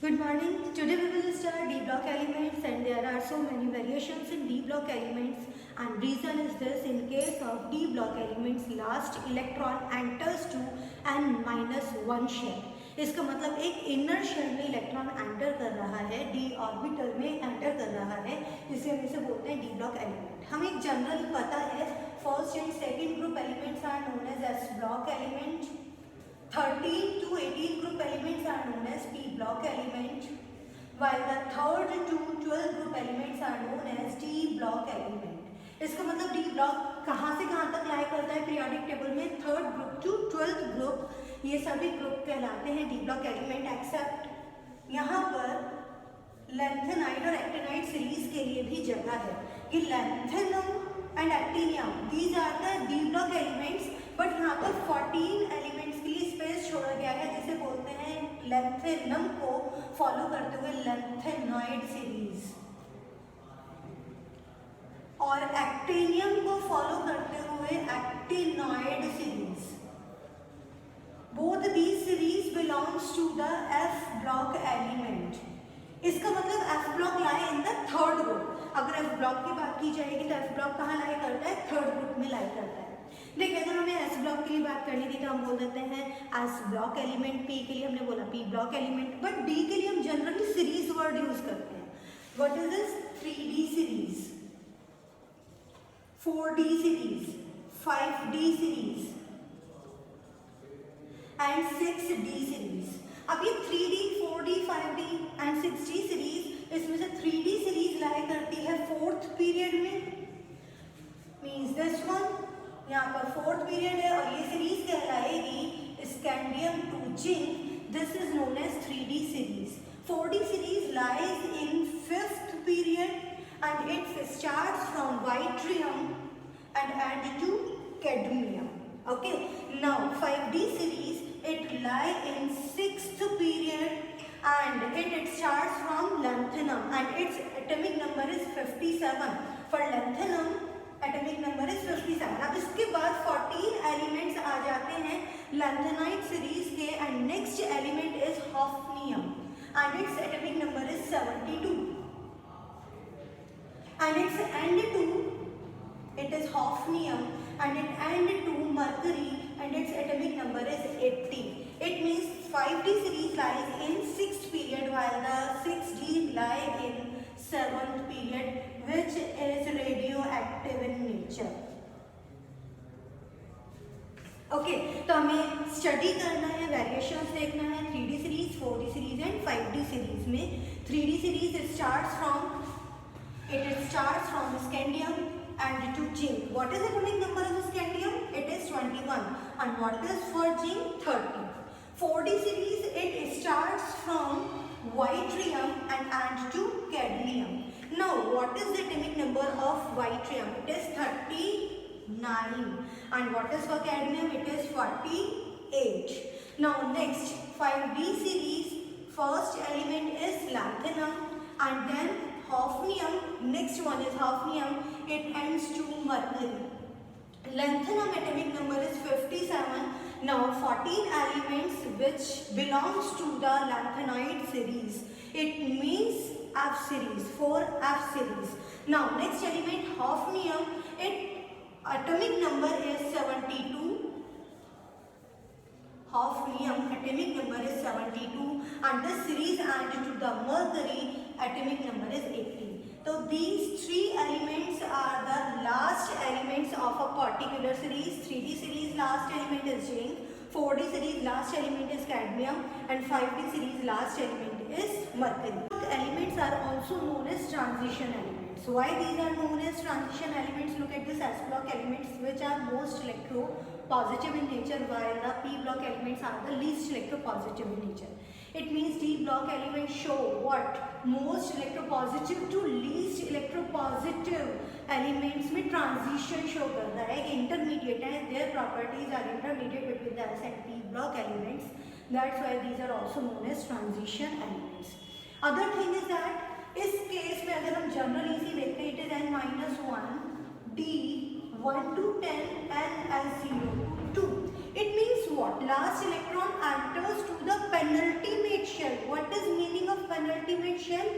Good morning. Today we will start D block elements, and there are so many variations in D block elements, and reason is this: in case of D block elements last electron enters to n-1 shell. इसका मतलब एक inner shell में electron enter कर रहा है, D orbital में enter कर रहा है, इसे हम इसे बोलते हैं डी ब्लॉक एलिमेंट. हमें एक जनरल पता है first and second group elements are known as S block element. 13 to 18 group elements are known as P block element, while the third to 12 group elements are known as D block element. इसका मतलब D block कहाँ से कहाँ तक lie करता है periodic table में? Third group to 12th group, ये सभी ग्रुप कहलाते हैं D block element, एक्सेप्ट यहाँ पर लैंथेनाइड और एक्टिनाइड सीरीज के लिए भी जगह है कि lanthanum and actinium these are the D block elements, but यहाँ पर 14 एलिमेंट्स के लिए स्पेस छोड़ा गया है जिसे बोलते हैं लैंथेनम को फॉलो करते हुए लैंथेनॉइड सीरीज, और एक्टिनियम को फॉलो करते हुए actinoid series. Both these series belongs to the F block element. इसका मतलब F block lie in the third group. अगर एफ ब्लॉक की बात की जाएगी तो एफ ब्लॉक कहाँ लाई करता है? थर्ड ग्रुप में लाई करता है. देखिए, अगर हमें एस ब्लॉक के लिए बात करनी थी तो हम बोल देते हैं एस ब्लॉक एलिमेंट. पी के लिए हमने बोला P block element, but D के लिए हम जनरली सीरीज वर्ड यूज करते हैं. What is this? 3D series, 4D series, 5D series and 6D series. अब ये 3D, 4D, 5D and 6D series, इसमें से 3D सीरीज लाई करती है फोर्थ पीरियड में, मीन्स दिस वन यहाँ पर फोर्थ पीरियड है, और ये सीरीज कहलाएगी scandium to zinc. This is known as 3D series. 4D series lies in fifth period and it starts from yttrium and and to cadmium. Okay, now 5D series it lie in sixth period and it starts from lanthanum and its atomic number is 57. For lanthanum atomic number is 57. अब इसके बाद 14 elements आ जाते हैं lanthanide series के, and next element is hafnium and its atomic number is 72. And its and to it is hafnium and it and to mercury and its atomic number is 80. It means 5D series lies in 6th period while the 6D lie in 7th period, which is radioactive in nature. Okay, तो हमें study करना है, variations देखना है 3D series, 4D series and 5D series में. 3D series starts from scandium and to zinc. What is atomic number of scandium? It is 21 and what is for zinc? 30. 4D series it starts from yttrium and to cadmium. Now what is the atomic number of yttrium? It is 39. And what is for cadmium? It is 48. Now next 5D series, first element is lanthanum and then hafnium. Next one is hafnium. It ends to mercury. Lanthanum atomic number is 57. Now 14 elements which belongs to the lanthanoid series. It means F series, 4F series. Now next element hafnium, its atomic number is 72. Hafnium atomic number is 72 and this series and to the mercury atomic number is 80. So these three elements are the last elements of a particular series. 3D series last element is zinc, 4D series last element is cadmium and 5D series last element is mercury. Elements are also known as transition elements. Why these are known as transition elements? Look at this S block elements which are most electropositive in nature, while the P block elements are the least electropositive in nature. It means D block elements show what? Most electropositive to least electropositive elements में transition show करता है, intermediate है, their properties are intermediate between the S and P block elements. That's why these are also known as transition elements. Other thing is that इस case में अगर हम general इसी देखते हैं, it is n-1, D 1 to 10 and S0 to 2. It means what? Last electron enters to the penultimate shell. What is meaning of penultimate shell,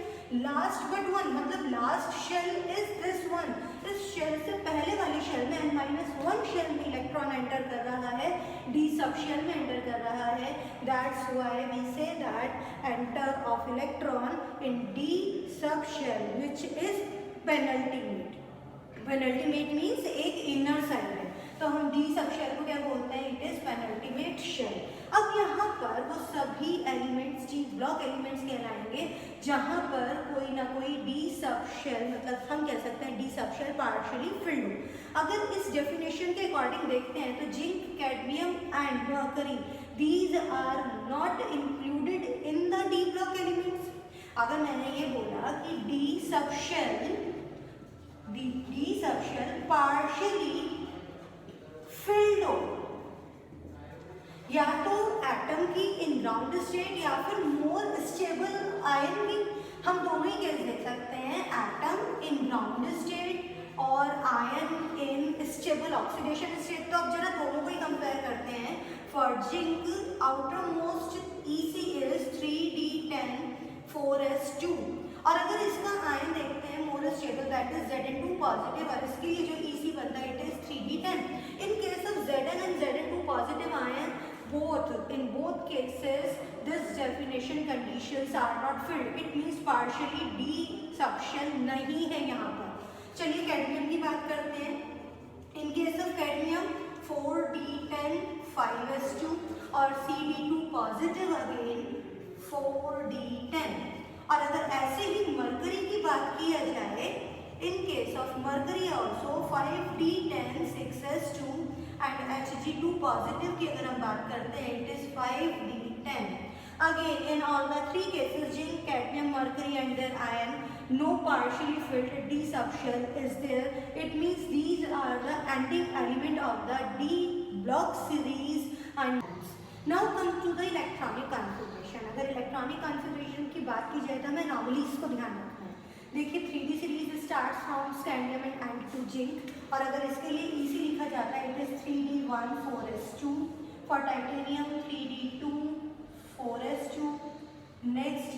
last but one, मतलब last shell is this one, इस shell से पहले वाले shell में n-1 shell में electron enter कर रहा है, d सब शेल में एंटर कर रहा है, that's why we say that enter of electron in d sub shell which is penultimate. Penultimate means एक इनर साइड है, तो हम डी सब शेल को क्या बोलते हैं, इट इज पेनल्टीमेट शेल। अब यहाँ पर वो सभी एलिमेंट्स डी ब्लॉक एलिमेंट्स कहलाएंगे जहाँ पर कोई ना कोई डी सब शेल, मतलब हम कह सकते हैं डी सब शेल पार्शियली फिल्ड हो। अगर इस डेफिनेशन के अकॉर्डिंग देखते हैं तो zinc, cadmium and mercury, these are not included in the D block elements. अगर मैंने ये बोला कि डी सब शेल पार्शियली फिल्ड हो, या तो एटम की इन ग्राउंड स्टेट या फिर मोर स्टेबल आयन की, हम दोनों ही केस देख सकते हैं, एटम इन ग्राउंड स्टेट और ion in stable oxidation state. तो अब जरा दोनों को ही कंपेयर करते हैं। For zinc outer most EC is 3d10 4s2, और अगर इसका आयन देखते हैं more stable that is Zn2 positive, और इसके लिए जो EC बनता है it is 3d10। In case of Zn and Zn2 positive ion, in both cases this definition conditions are not filled, it means partially D subshell नहीं है यहाँ पर। चलिए कैडमियम की बात करते हैं। In case of cadmium 4d10 5s2 और Cd2 positive again 4d10। और अगर ऐसे ही मरकरी की बात किया जाए, in case of mercury also 5d10 6s2 and Hg2 positive की अगर हम बात करते हैं it is 5d10। Again in all the three cases zinc, cadmium, mercury and their ion, no partially filled d subshell is there. It means these are the ending element of the d block series. And now come to the electronic configuration। अगर electronic configuration की बात की जाए तो हमें नॉर्मलीज को ध्यान रखना है। देखिए 3D series start from scandium and to zinc, और अगर इसके लिए EC लिखा जाता है it is 3d1 4s2, for titanium 3d2 4s2, next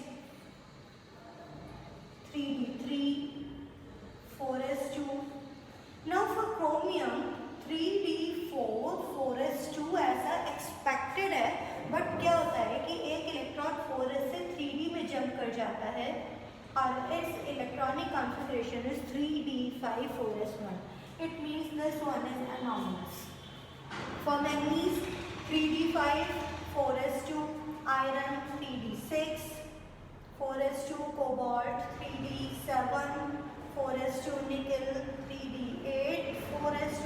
3d3 4s2। Now for chromium 3d4 4s2 ऐसा एक्सपेक्टेड है, बट क्या होता है कि एक इलेक्ट्रॉन 4s से 3d में जंप कर जाता है और its electronic configuration is 3d5 4s1. It means this one is anomalous. For manganese 3d5 4s2, iron 3d6 4s2, cobalt 3d7 4s2, nickel 3d8 4s2,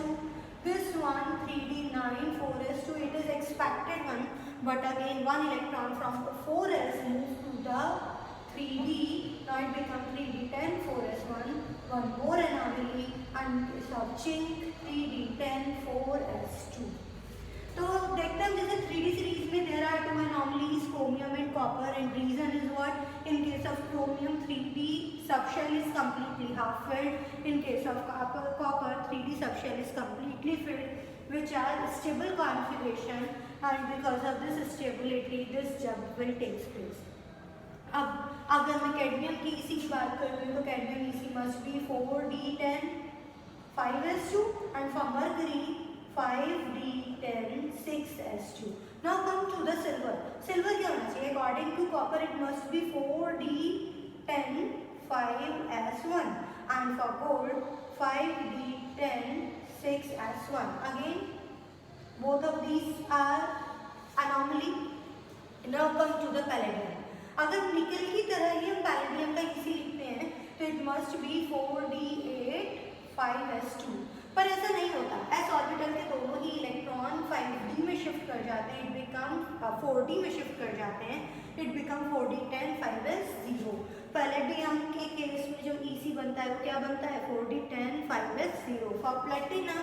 this one 3d9 4s2. It is expected one, but again one electron from 4s moves to the 3d, now it becomes 3d10 4s1, one more anomaly, and case of zinc 3d10 4s2। तो देखते हैं जैसे 3D series में there are two anomalies, chromium and copper, and reason is what? In case of chromium 3D subshell is completely half filled, in case of copper 3D subshell is completely filled, which are stable configuration, and because of this stability this jump will take place। अब अगर मैं cadmium की EC की बात करती हूँ तो cadmium EC must be 4d10 5s2 and for mercury 5d10 6s2। Now come to the silver। Silver क्या होना चाहिए? According to copper it must be 4d10 5s1 and for gold 5d10 6s1। Again both of these are anomaly। Now come to the palladium। अगर निकल की तरह ही हम palladium का EC लिखते हैं तो it must be 4d8 5s2, पर ऐसा नहीं होता। s ऑर्बिटल के दोनों ही इलेक्ट्रॉन 5d में शिफ्ट कर जाते हैं, इट बिकम 4d में शिफ्ट कर जाते हैं, it become 4d10 5s0। Palladium के केस में जो EC बनता है वो क्या बनता है? 4d10 5s0। For platinum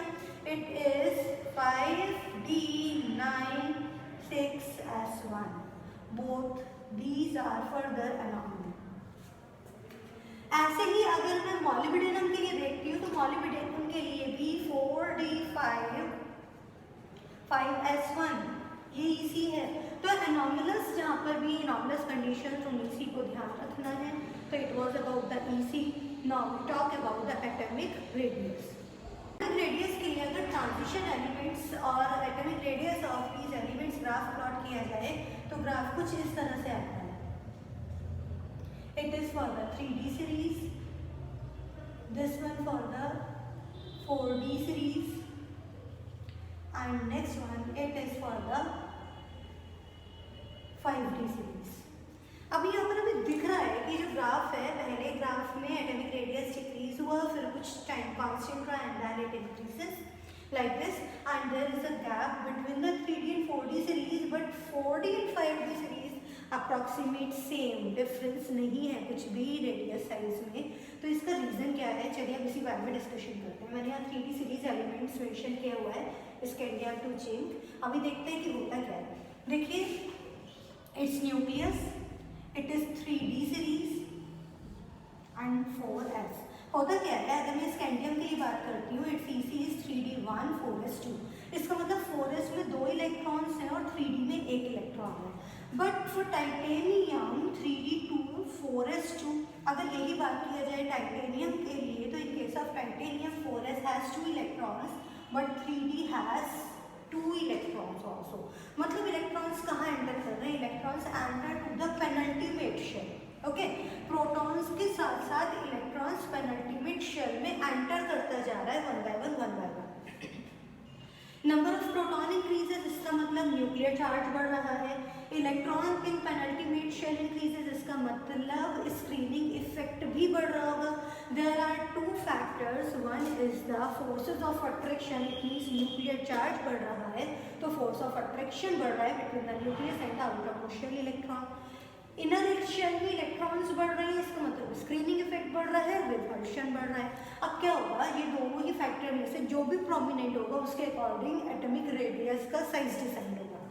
it is 5d9 6s1। Both these are further anomaly। ऐसे ही अगर मैं मॉलिब्डेनम के लिए देखती हूँ तो मॉलिब्डेनम के लिए भी 4d5 5s1, ये EC है। तो एनॉमलस, जहाँ पर भी एनॉमलस कंडीशन उन EC को ध्यान रखना है। तो it was about the EC। Now we talk about the atomic radius. Atomic radius के लिए अगर ट्रांजिशन एलिमेंट्स और atomic radius of these elements graph plot किया जाए तो ग्राफ कुछ इस तरह से आता है। It is for the 3D series, this one for the 4D series, and next one it is for the 5D series. अभी यहाँ पर हमें दिख रहा है कि जो ग्राफ है, पहले ग्राफ में एटॉमिक रेडियस डिक्रीज हुआ, फिर कुछ टाइम कांस्टेंट रहा and then it increases like this, and there is a gap between the 3D and 4D series, but 4D and 5D series approximate same, difference नहीं है कुछ भी radius size में। तो इसका रीज़न क्या है, चलिए अब इसी बारे में डिस्कशन करते हैं। मैंने यहाँ 3D सीरीज एलिमेंट्स मेंशन किया हुआ है, स्कैंडियम टू जिंक। अभी देखते हैं कि होता क्या है। देखिए, it's nucleus, it is 3D series and 4s। होता क्या है, अगर मैं स्कैंडियम के लिए बात करती हूँ, it's EC is 3D1 4s2। इसका मतलब 4s में 2 इलेक्ट्रॉन्स हैं और 3D में 1 इलेक्ट्रॉन है। But for titanium 3D2 4s2, अगर यही बात किया जाए टाइटेनियम के लिए, तो in case of titanium 4s has 2 electrons but 3D has 2 electrons also. मतलब इलेक्ट्रॉन्स कहाँ एंटर कर रहे हैं, electrons enter to the penultimate shell. Okay, protons के साथ साथ इलेक्ट्रॉन्स पेनल्टीमेट शेल में एंटर करता जा रहा है one by one. Number of proton increases, इसका मतलब न्यूक्लियर चार्ज बढ़ रहा है। Electron in penultimate shell increases, इसका मतलब स्क्रीनिंग इफेक्ट भी बढ़ रहा होगा। There are 2 factors, one is the forces of attraction, it means nuclear charge बढ़ रहा है तो फोर्स ऑफ अट्रैक्शन बढ़ रहा है between the nucleus and the outermost shell electron. Inner shell में इलेक्ट्रॉन्स बढ़ रहे हैं, इसका मतलब स्क्रीनिंग इफेक्ट बढ़ रहा है, रिपल्शन बढ़ रहा है। अब क्या होगा, ये दोनों ही फैक्टर में से जो भी प्रोमिनेंट होगा उसके अकॉर्डिंग एटॉमिक रेडियस का साइज डिसाइड होगा।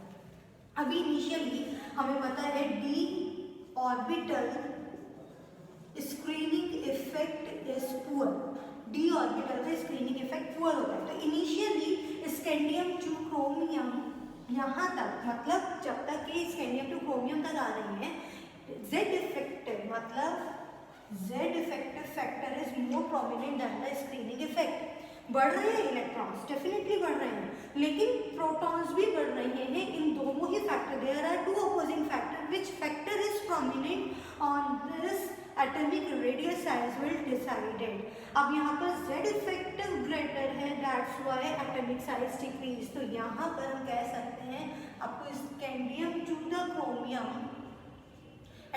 अभी इनिशियली हमें पता है d orbital screening effect is poor, d orbital का स्क्रीनिंग इफेक्ट पुअर होता है। तो इनिशियली स्कैंडियम टू क्रोमियम यहाँ तक, मतलब जब तक कि स्कैंडियम टू क्रोमियम तक आ रही है, Z इफेक्टिव मतलब Z effective factor is more prominent than the screening effect. बढ़ रहे हैं इलेक्ट्रॉन्स, डेफिनेटली बढ़ रहे हैं, लेकिन प्रोटॉन्स भी बढ़ रहे हैं। इन दोनों ही factor, there are 2 opposing factor, which factor is prominent on this atomic radius size will decided. अब यहाँ पर Z इफेक्टिव ग्रेटर है, that's why atomic size decrease. तो यहाँ पर हम कह सकते हैं आपको scandium to the chromium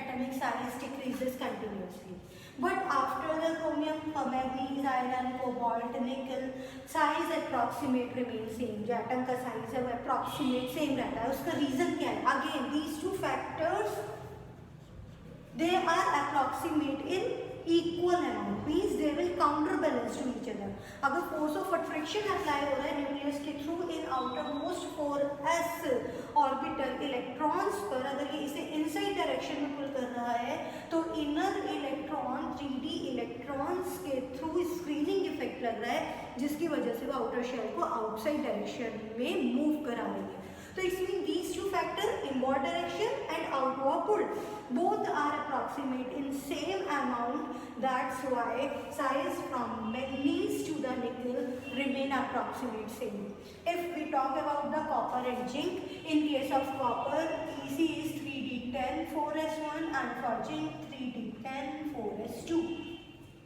atomic size decreases continuously, but after the chromium for manganese, iron, cobalt, nickel, size approximate remains same। जो एटम का साइज है वो approximate same रहता है। उसका रीजन क्या है, again these 2 factors they are approximate in equal amount, means they will counterbalance to each other। अगर force of attraction अप्लाई हो रहा है न्यूक्लियस के थ्रू इन outermost 4s ऑर्बिटल इलेक्ट्रॉन्स पर, अगर ये इसे इनसाइड डायरेक्शन में पुल कर रहा है तो इनर इलेक्ट्रॉन 3D इलेक्ट्रॉन्स के थ्रू स्क्रीनिंग इफेक्ट लग रहा है, जिसकी वजह से वो आउटर शेल को आउटसाइड डायरेक्शन में मूव करा रही है। So it means these 2 factors, inward direction and outward pull, both are approximate in same amount. That's why size from manganese to the nickel remain approximate same. If we talk about the copper and zinc, in case of copper, EC is 3D10 4s1 and for zinc 3D10 4s2.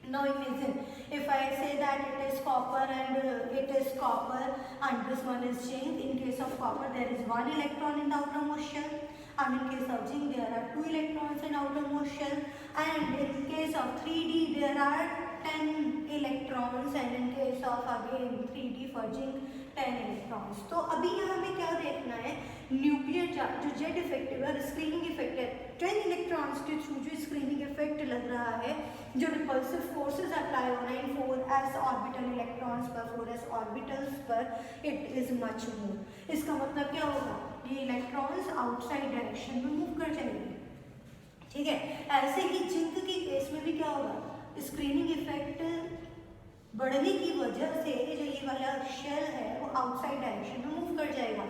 Now imagine if I say that it is copper and it is copper and this one is zinc. In case of copper there is 1 electron in the outermost shell, and in case of zinc there are 2 electrons in outermost shell, and in case of 3D there are 10 electrons, and in case of again 3D for zinc 10 electrons। तो अभी यहाँ हमें क्या देखना है, nuclear charge जो Z effective है, screening effect है, 10 इलेक्ट्रॉन्स के थ्रू जो स्क्रीनिंग इफेक्ट लग रहा है, जो रिपल्सिव फोर्सेस अप्लाई हो रहे हैं 4s ऑर्बिटल इलेक्ट्रॉन्स पर, 4s ऑर्बिटल्स पर, इट इज मच मोर। इसका मतलब क्या होगा, ये इलेक्ट्रॉन्स आउटसाइड डायरेक्शन में मूव कर जाएंगे। ठीक है, ऐसे ही जिंक के केस में भी क्या होगा, स्क्रीनिंग इफेक्ट बढ़ने की वजह से जो ये वाला शेल है वो आउटसाइड डायरेक्शन में मूव कर जाएगा।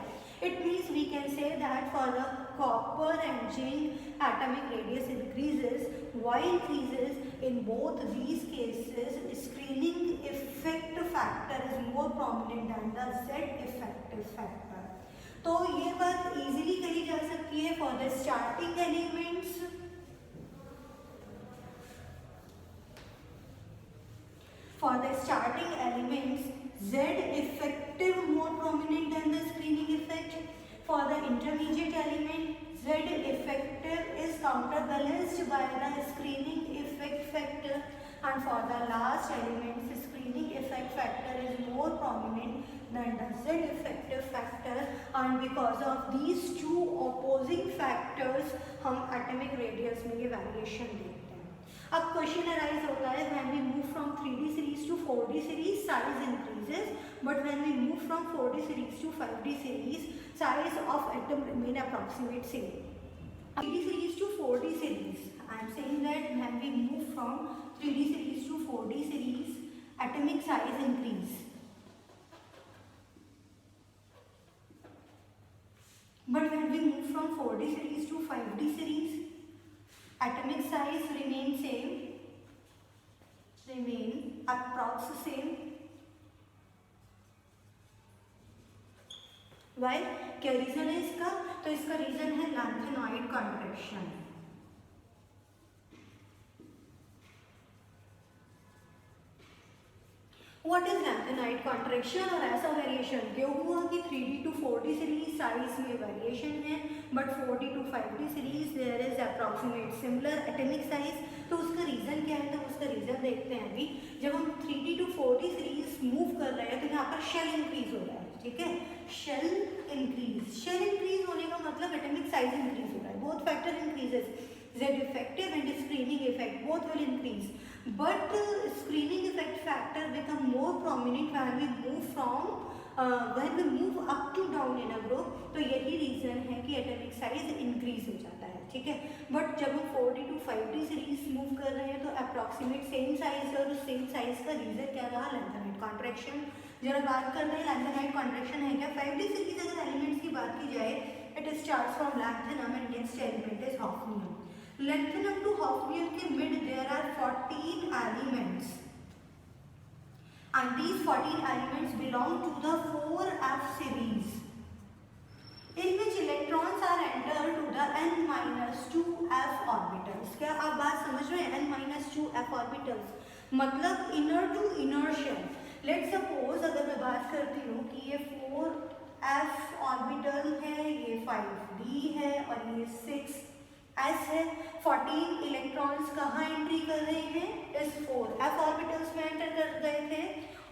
It means we can say that for the copper and zinc atomic radius increases. Why increases? In both these cases screening effect factor is more prominent than the Z effective factor. तो ये बात easily कही जा सकती है for the starting elements. For the starting elements, Z effective more prominent than the screening effect. For the intermediate element, Z effective is counterbalanced by the screening effect factor, and for the last element, the screening effect factor is more prominent than the Z effective factor, and because of these two opposing factors, हम atomic radius में ये variation देखते हैं. अब question arise होता है when we move from 3D series to 4D series size increases, but when we move from 4D series to 5D series size of atom remain approximate same. 3D series to 4D series, I am saying that when we move from 3D series to 4D series atomic size increase, but when we move from 4D series to 5D series atomic size remain same, remain approx same. Why? क्या reason है इसका? तो इसका reason है lanthanoid contraction. What is lanthanoid contraction? और ऐसा variation क्यों हुआ कि 3D to 4D series size में वेरिएशन है, but 4D to 5D series there is approximate similar atomic size. तो उसका रीजन क्या है? तो उसका रीजन देखते हैं अभी. जब हम 3D to 4D series move कर रहे हैं तो यहाँ पर शेल इंक्रीज हो रहा है. ठीक है, शेल इंक्रीज होने का मतलब एटॉमिक साइज इंक्रीज हो रहा है. Both factor increases, Z effective and screening effect both will increase, but screening effect factor become more prominent when we move up to down in a group. तो यही reason है कि atomic size increase हो जाता है. ठीक है, but जब हम 4D to 5D series move कर रहे हैं तो अप्रॉक्सीमेट सेम साइज है, और उस सेम साइज का रीजन क्या रहा? Lanthanoid contraction. जरा बात कर रहे हैं लैंथेनॉइड कॉन्ट्रैक्शन है क्या? 5D सीरीज अगर एलिमेंट्स की बात की जाए, it starts from lanthanum and next element is hafnium. Lanthanum to hafnium के mid there are 14 elements, and these 14 elements belong to the 4f series, in which electrons are entered to the n-2f orbitals. क्या आप बात समझ रहे हैं? n-2f orbitals मतलब inner to inner shell. Let's suppose अगर मैं बात करती हूँ कि ये 4f ऑर्बिटल है, ये 5d है और ये 6 S है. 14 इलेक्ट्रॉन्स कहाँ एंट्री कर रहे हैं? इस 4f ऑर्बिटल्स में एंटर कर रहे थे,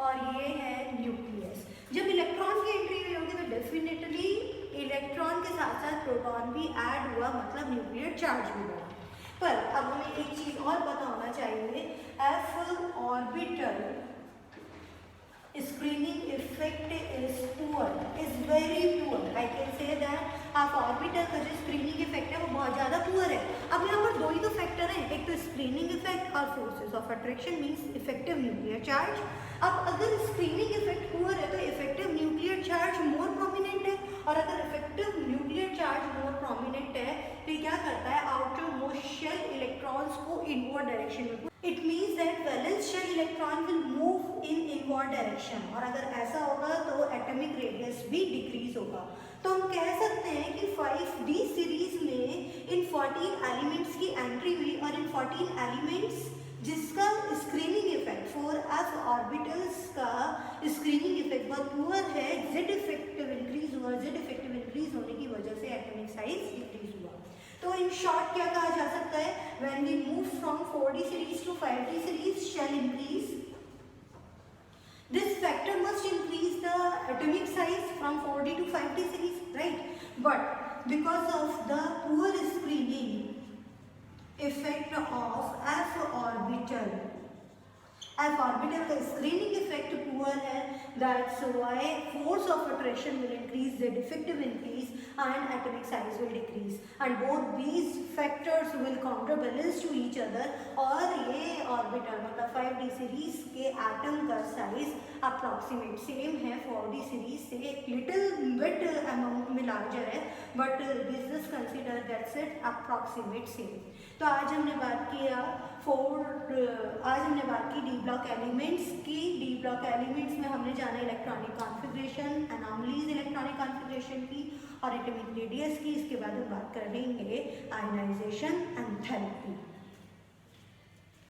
और ये है न्यूक्लियस. जब इलेक्ट्रॉन की एंट्री हुई होगी तो डेफिनेटली इलेक्ट्रॉन के साथ साथ प्रोटॉन भी ऐड हुआ, मतलब न्यूक्लियर चार्ज भी बढ़ा. पर अब हमें एक चीज और पता होना चाहिए, f orbital screening effect is poor, is very poor. I can say that आप ऑर्बिटल का जो स्क्रीनिंग इफेक्ट है वो बहुत ज़्यादा पुअर है. अब यहाँ पर दो ही तो फैक्टर हैं, एक तो स्क्रीनिंग इफेक्ट और forces of attraction means effective nuclear charge. अब अगर स्क्रीनिंग इफेक्ट पुअर है तो effective nuclear charge more prominent है, और अगर effective nuclear charge more prominent है तो क्या करता है? आउटर मोस्ट शेल इलेक्ट्रॉन्स को इनवर्ड डायरेक्शन में. It means that valence shell electron will move in inward direction, और अगर ऐसा होगा तो एटॉमिक रेडियस भी डिक्रीज होगा. तो हम कह सकते हैं कि 5D सीरीज में इन 14 एलिमेंट्स की एंट्री हुई, और इन 14 एलिमेंट्स जिसका स्क्रीनिंग इफेक्ट 4f ऑर्बिटल्स का स्क्रीनिंग इफेक्ट बहुत पुअर है, Z इफेक्टिव इंक्रीज हुआ. Z इफेक्टिव इंक्रीज होने की वजह से एटॉमिक साइज डिक्रीज हुआ. तो इन शॉर्ट क्या कहा जा सकता है? When we move from 4D series to 5D series shell increase. This factor must increase the atomic size from 4D to 5D series, right? But because of the poor screening effect of f orbital, F orbital का screening effect poor है, that's why force of attraction will increase, the defective increase and atomic size will decrease and both these factors will counter balance to each other. और ये orbital मतलब 5D series के atom का size approximate same है 4D series से, एक little bit amount में larger है, but this is consider that's it approximate same. तो आज हमने बात किया डी ब्लॉक एलिमेंट्स की। डी ब्लॉक एलिमेंट्स में हमने जाना electronic configuration, anomalies electronic configuration की और एटॉमिक रेडियस की। इसके बाद हम बात करेंगे आयनाइजेशन एंथैल्पी।